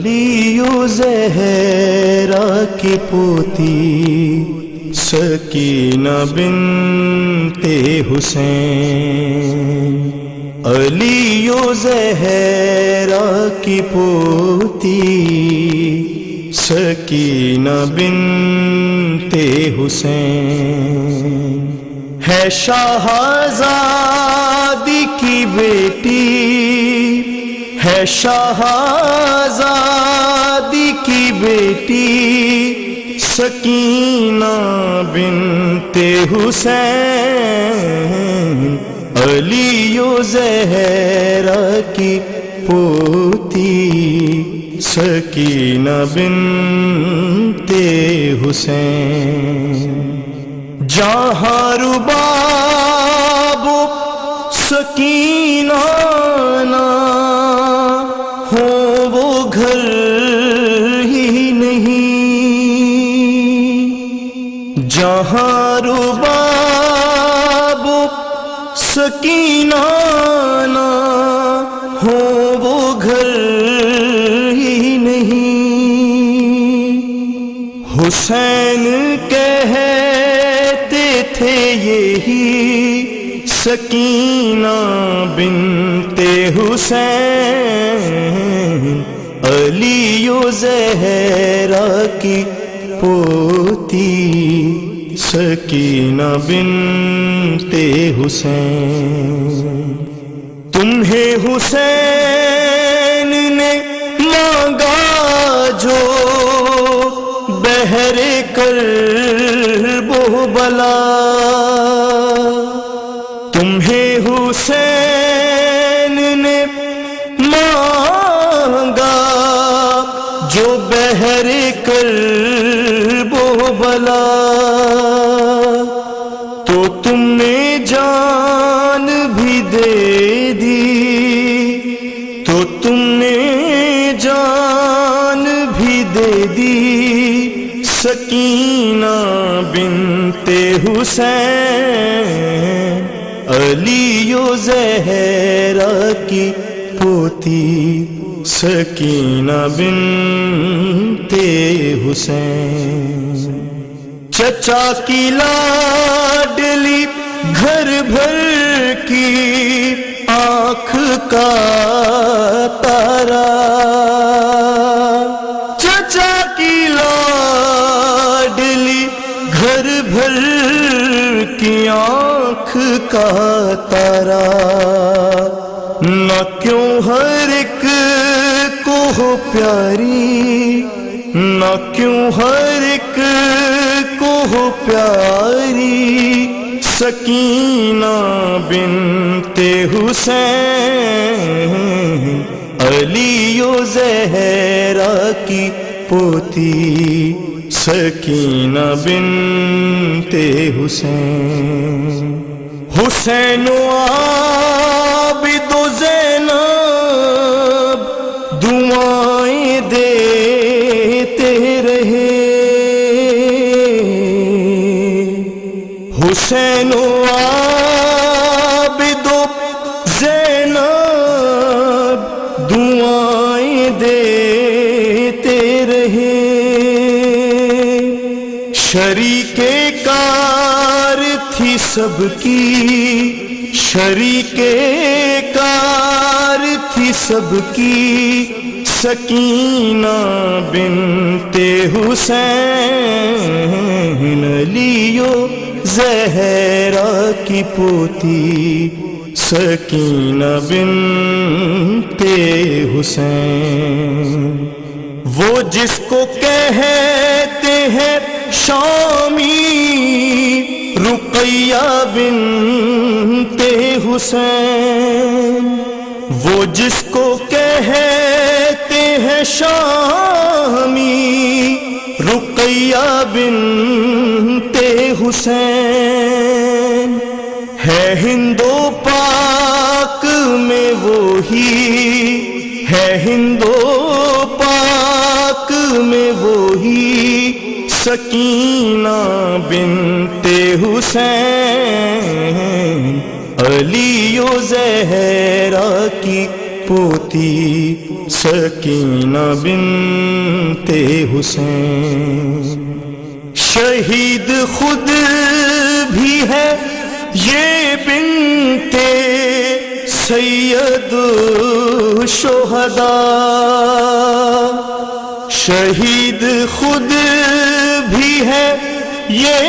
علی زہرا کی پوتی سکینہ بنت حسین، علی زہرا کی پوتی سکینہ بنت حسین، ہے شاہزادی کی بیٹی، ہے شاہزادی کی بیٹی سکینہ بنت حسین، علی زہرا کی پوتی سکینہ بنت حسین، جہاں رباب سکینہ نہ ہو وہ گھر ہی نہیں، جہاں رباب سکینہ نہ ہو وہ گھر ہی نہیں، حسین کہتے تھے یہی سکینہ بنت حسین، علی زہرا کی پوتی سکینہ بنت حسین، تمہیں حسین نے مانگا جو بحر کرب و بلا، تمہیں حسین نے مانگا جو بحر کرب و بلا، تو تم نے جان بھی دے دی، تو تم نے جان بھی دے دی سکینہ بنت حسین، علی زہرا کی پوتی سکینہ بنت حسین، چچا کی لاڈلی گھر بھر کی آنکھ کا تارا، چچا کی لاڈلی گھر بھر کی آنکھ کا تارا، نہ کیوں ہر ایک کو ہو پیاری، نہ کیوں ہر ایک کو ہو پیاری سکینہ بنت حسین، علی زہرا کی پوتی سکینہ بنت حسین، حسین و عابد و زینب دعائیں دیتے رہے، حسین و عابد و زینب دعائیں دیتے رہے، شریک کار تھی سب کی، شریک کار تھی سب کی سکینہ بنت حسین، علی زہرا کی پوتی سکینہ بنت حسین، وہ جس کو کہتے ہیں شامی رقیہ بنت حسین، وہ جس کو کہتے ہیں شامی رقیہ بنت حسین، ہے ہند و پاک میں وہی، ہے ہند و پاک میں وہی سکینہ بنت حسین، علی زہرا کی پوتی سکینہ بنت حسین. شہید خود بھی ہے یہ بنت سید الشہداء. شہید خود بھی ہے یہ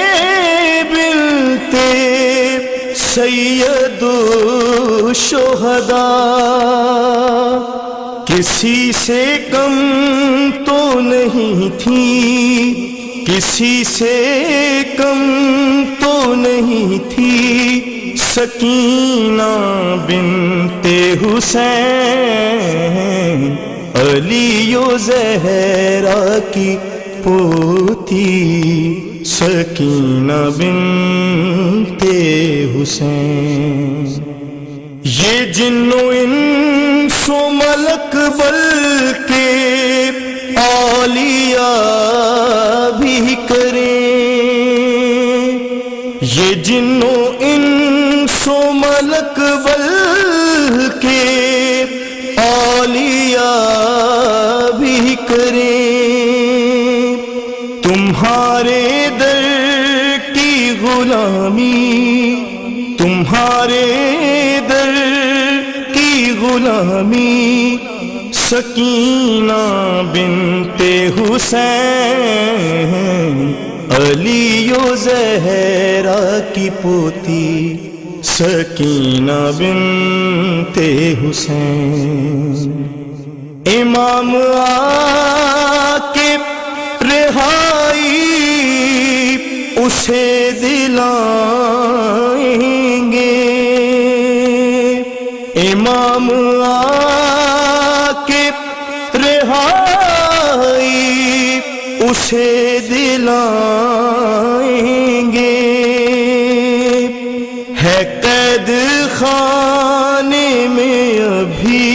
بنت سید الشہداء. کسی سے کم تو نہیں تھی، کسی سے کم تو نہیں تھی سکینہ بنت حسین. علی و زہرا کی پوتی سکینہ بنت حسین. یہ جن و انس و ملک بلکہ اولیاء بھی کریں، یہ جن و انس و ملک بلکہ اولیاء بھی کریں. تمہارے در کی غلامی، تمہارے در کی غلامی سکینہ بنت حسین. علی و زہرا کی پوتی سکینہ بنت حسین. امام آ کے رہائی اسے دلائیں گے، امام آ کے رہائی اسے دلائیں گے. ہے قید خانے میں ابھی،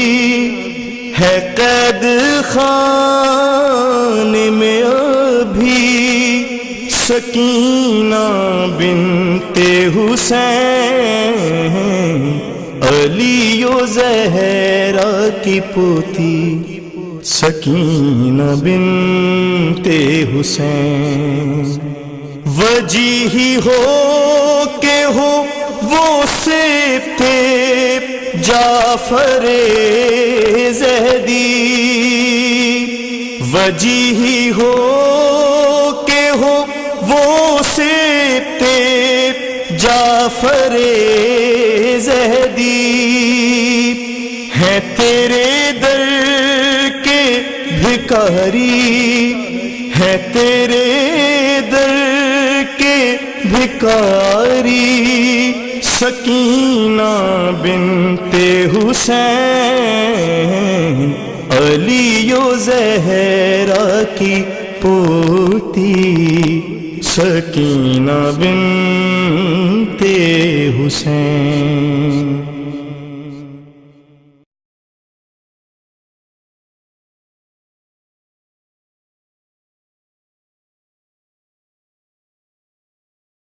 ہے قید خانے میں ابھی سکینہ بنت حسین. علی و زہرا کی پوتی سکینہ بنت حسین. وجیہی ہو کہ ہو وہ سبتے جعفر زہدی، وجیہی ہو کہ ہو وہ سبتے جعفر زہدی. ہے تیرے در کے بھکاری، ہے تیرے در کے بھکاری سکینہ بنت حسین. علی و زہرا کی پوتی سکینہ بنت حسین.